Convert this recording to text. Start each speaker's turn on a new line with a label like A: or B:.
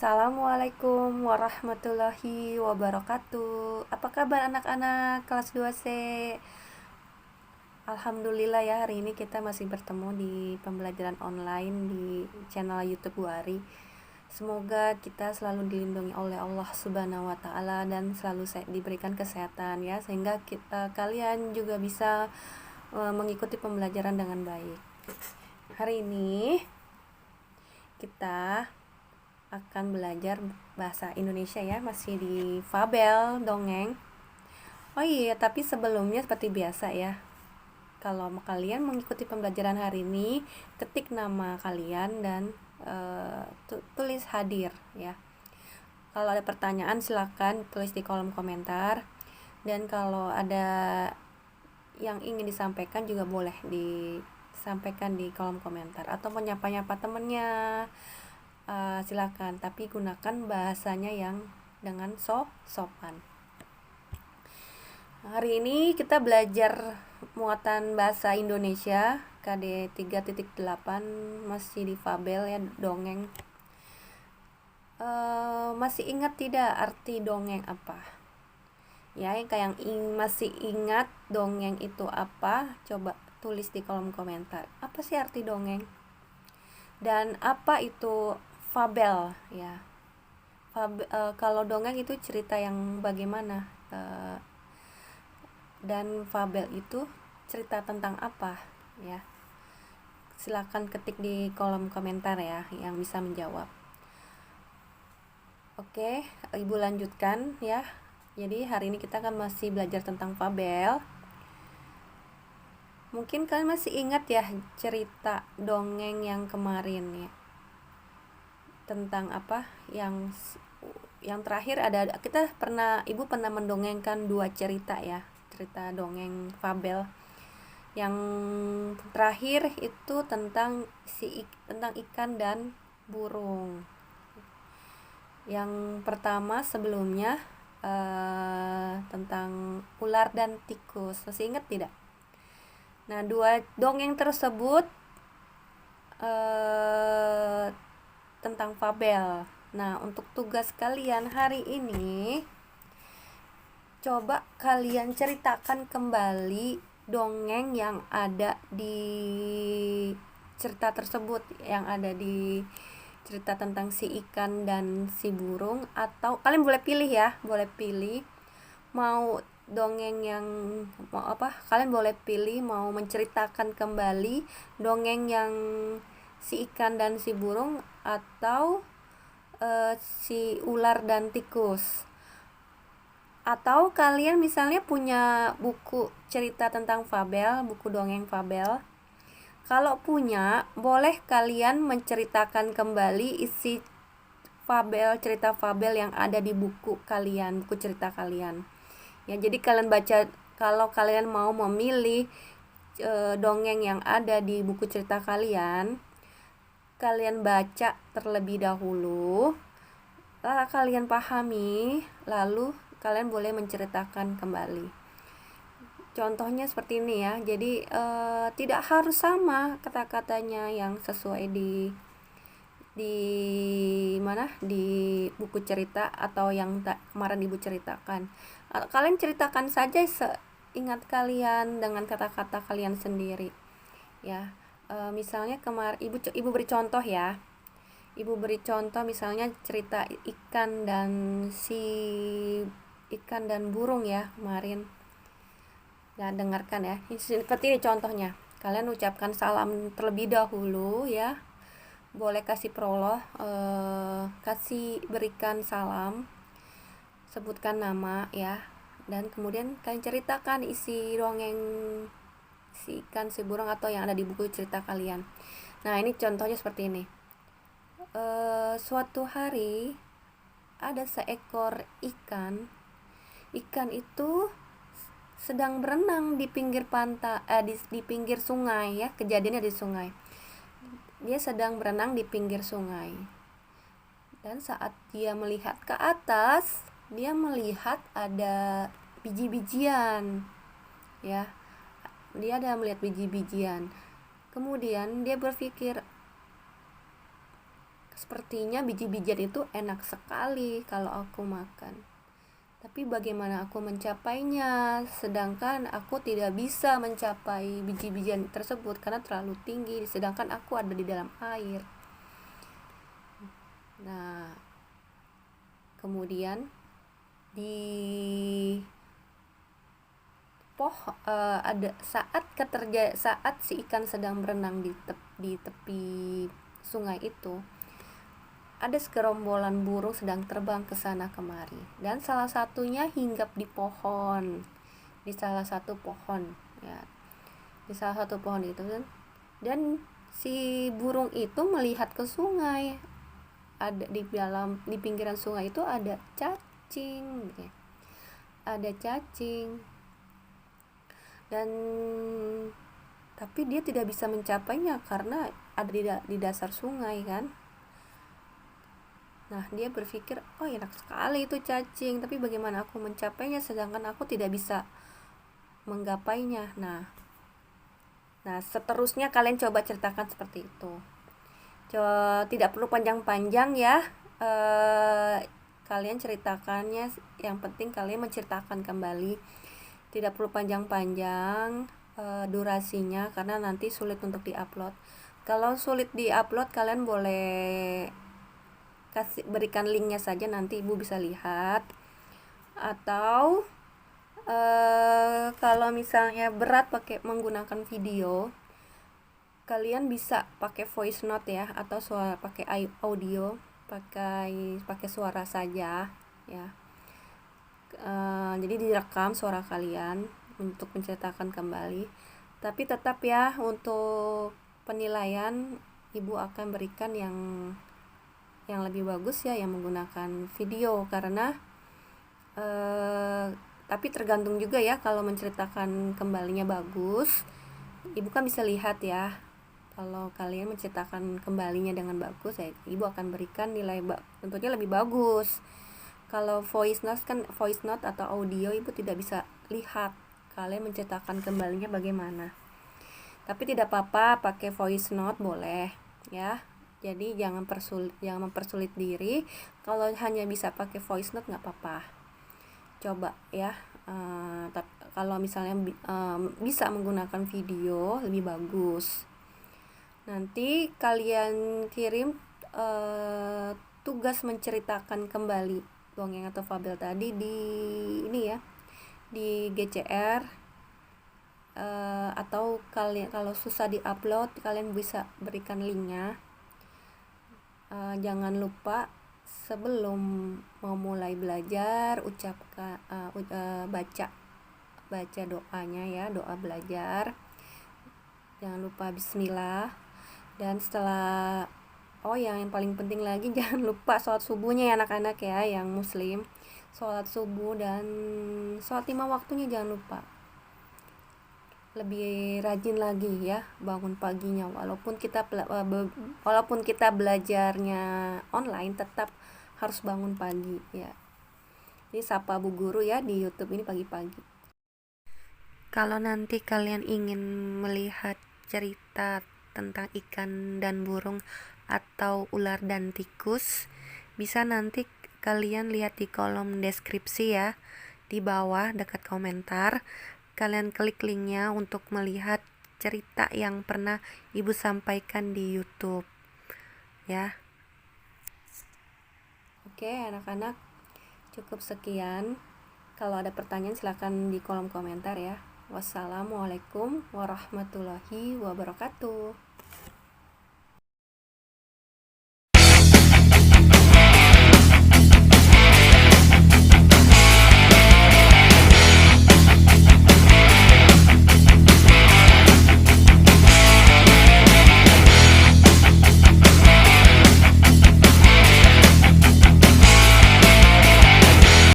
A: Assalamualaikum warahmatullahi wabarakatuh. Apa kabar anak-anak kelas 2C? Alhamdulillah ya, hari ini kita masih bertemu di pembelajaran online di channel YouTube Buari. Semoga kita selalu dilindungi oleh Allah Subhanahu wa taala dan selalu diberikan kesehatan ya, sehingga kalian juga bisa mengikuti pembelajaran dengan baik. Hari ini kita akan belajar bahasa Indonesia ya, masih di Fabel Dongeng. Oh iya, tapi sebelumnya seperti biasa ya, kalau kalian mengikuti pembelajaran hari ini, ketik nama kalian dan tulis hadir ya. Kalau ada pertanyaan silakan tulis di kolom komentar, dan kalau ada yang ingin disampaikan juga boleh disampaikan di kolom komentar, atau menyapa-nyapa temennya. Silakan, tapi gunakan bahasanya yang dengan sopan. Hari ini kita belajar muatan bahasa Indonesia KD 3.8, masih di Fabel ya, dongeng. Masih ingat tidak arti dongeng apa? Ya, yang masih ingat dongeng itu apa? Coba tulis di kolom komentar. Apa sih arti dongeng? Dan apa itu fabel ya? Kalau dongeng itu cerita yang bagaimana? Dan fabel itu cerita tentang apa ya? Silakan ketik di kolom komentar ya yang bisa menjawab. Oke, Ibu lanjutkan ya. Jadi hari ini kita akan masih belajar tentang fabel. Mungkin kalian masih ingat ya cerita dongeng yang kemarin ya, tentang apa? Yang terakhir Ibu pernah mendongengkan 2 cerita ya, cerita dongeng fabel. Yang terakhir itu tentang ikan dan burung. Yang pertama sebelumnya tentang ular dan tikus. Masih ingat tidak? Nah, 2 dongeng tersebut tentang fabel. Nah, untuk tugas kalian hari ini, coba kalian ceritakan kembali dongeng yang ada di cerita tersebut, yang ada di cerita tentang si ikan dan si burung. Atau kalian boleh pilih ya, mau dongeng yang kalian boleh pilih mau menceritakan kembali dongeng yang si ikan dan si burung, atau si ular dan tikus. Atau kalian misalnya punya buku cerita tentang fabel, buku dongeng fabel. Kalau punya, boleh kalian menceritakan kembali isi cerita fabel yang ada di buku cerita kalian. Ya, jadi kalian baca, kalau kalian mau memilih dongeng yang ada di buku cerita kalian baca terlebih dahulu, lalu kalian pahami, lalu kalian boleh menceritakan kembali. Contohnya seperti ini ya. Jadi tidak harus sama kata-katanya yang sesuai di buku cerita atau yang kemarin Ibu ceritakan. Kalian ceritakan saja seingat kalian dengan kata-kata kalian sendiri ya. Misalnya kemarin Ibu beri contoh ya. Ibu beri contoh misalnya cerita ikan dan burung ya kemarin. Nah, dengarkan ya. Seperti ini contohnya. Kalian ucapkan salam terlebih dahulu ya. Boleh kasih prolog, berikan salam, sebutkan nama ya, dan kemudian kalian ceritakan isi dongeng si ikan, si burung, atau yang ada di buku cerita kalian. Nah, ini contohnya seperti ini. Suatu hari ada seekor ikan. Ikan itu sedang berenang di pinggir pantai, di pinggir sungai ya. Kejadiannya di sungai. Dia sedang berenang di pinggir sungai. Dan saat dia melihat ke atas, dia melihat ada biji-bijian ya. Dia ada melihat biji-bijian. Kemudian dia berpikir, sepertinya biji-bijian itu enak sekali kalau aku makan. Tapi bagaimana aku mencapainya? Sedangkan aku tidak bisa mencapai biji-bijian tersebut karena terlalu tinggi, sedangkan aku ada di dalam air. Nah, kemudian di ada saat si ikan sedang berenang di tepi sungai itu, ada segerombolan burung sedang terbang ke sana kemari, dan salah satunya hinggap di salah satu pohon ya, di salah satu pohon itu kan. Dan si burung itu melihat ke sungai, ada di pinggiran sungai itu ada cacing gitu ya. Ada cacing, dan tapi dia tidak bisa mencapainya karena ada di dasar sungai kan. Nah, dia berpikir, oh enak sekali itu cacing, tapi bagaimana aku mencapainya sedangkan aku tidak bisa menggapainya. Nah, seterusnya kalian coba ceritakan seperti itu. Tidak perlu panjang-panjang ya. Kalian ceritakannya, yang penting kalian menceritakan kembali. Tidak perlu panjang-panjang durasinya karena nanti sulit untuk diupload. Kalau sulit diupload, kalian boleh berikan linknya saja, nanti ibu bisa lihat. Atau kalau misalnya berat menggunakan video, kalian bisa pakai voice note ya, atau pakai audio, pakai suara saja ya. Jadi direkam suara kalian untuk menceritakan kembali. Tapi tetap ya, untuk penilaian ibu akan berikan yang lebih bagus ya, yang menggunakan video, karena tapi tergantung juga ya, kalau menceritakan kembalinya bagus, ibu kan bisa lihat ya. Kalau kalian menceritakan kembalinya dengan bagus ya, ibu akan berikan nilai tentunya lebih bagus. Kalau voice note atau audio, ibu tidak bisa lihat kalian menceritakan kembalinya bagaimana. Tapi tidak apa-apa, pakai voice note boleh ya. Jadi jangan mempersulit diri. Kalau hanya bisa pakai voice note nggak apa-apa, coba ya. Kalau misalnya bisa menggunakan video, lebih bagus. Nanti kalian kirim tugas menceritakan kembali dongeng atau fabel tadi di ini ya, di GCR, atau kalian kalau susah diupload, kalian bisa berikan linknya. Jangan lupa sebelum mau mulai belajar, ucapkan baca doanya ya, doa belajar. Jangan lupa bismillah. Dan setelah yang paling penting lagi, jangan lupa sholat subuhnya ya anak-anak ya, yang muslim. Sholat subuh dan sholat 5 waktunya jangan lupa. Lebih rajin lagi ya bangun paginya, walaupun kita belajarnya online, tetap harus bangun pagi ya. Ini sapa Bu Guru ya di YouTube ini pagi-pagi. Kalau nanti kalian ingin melihat cerita tentang ikan dan burung atau ular dan tikus, bisa nanti kalian lihat di kolom deskripsi ya, di bawah dekat komentar. Kalian klik linknya untuk melihat cerita yang pernah ibu sampaikan di YouTube ya. Oke anak-anak, cukup sekian. Kalau ada pertanyaan silakan di kolom komentar ya. Wassalamualaikum warahmatullahi wabarakatuh.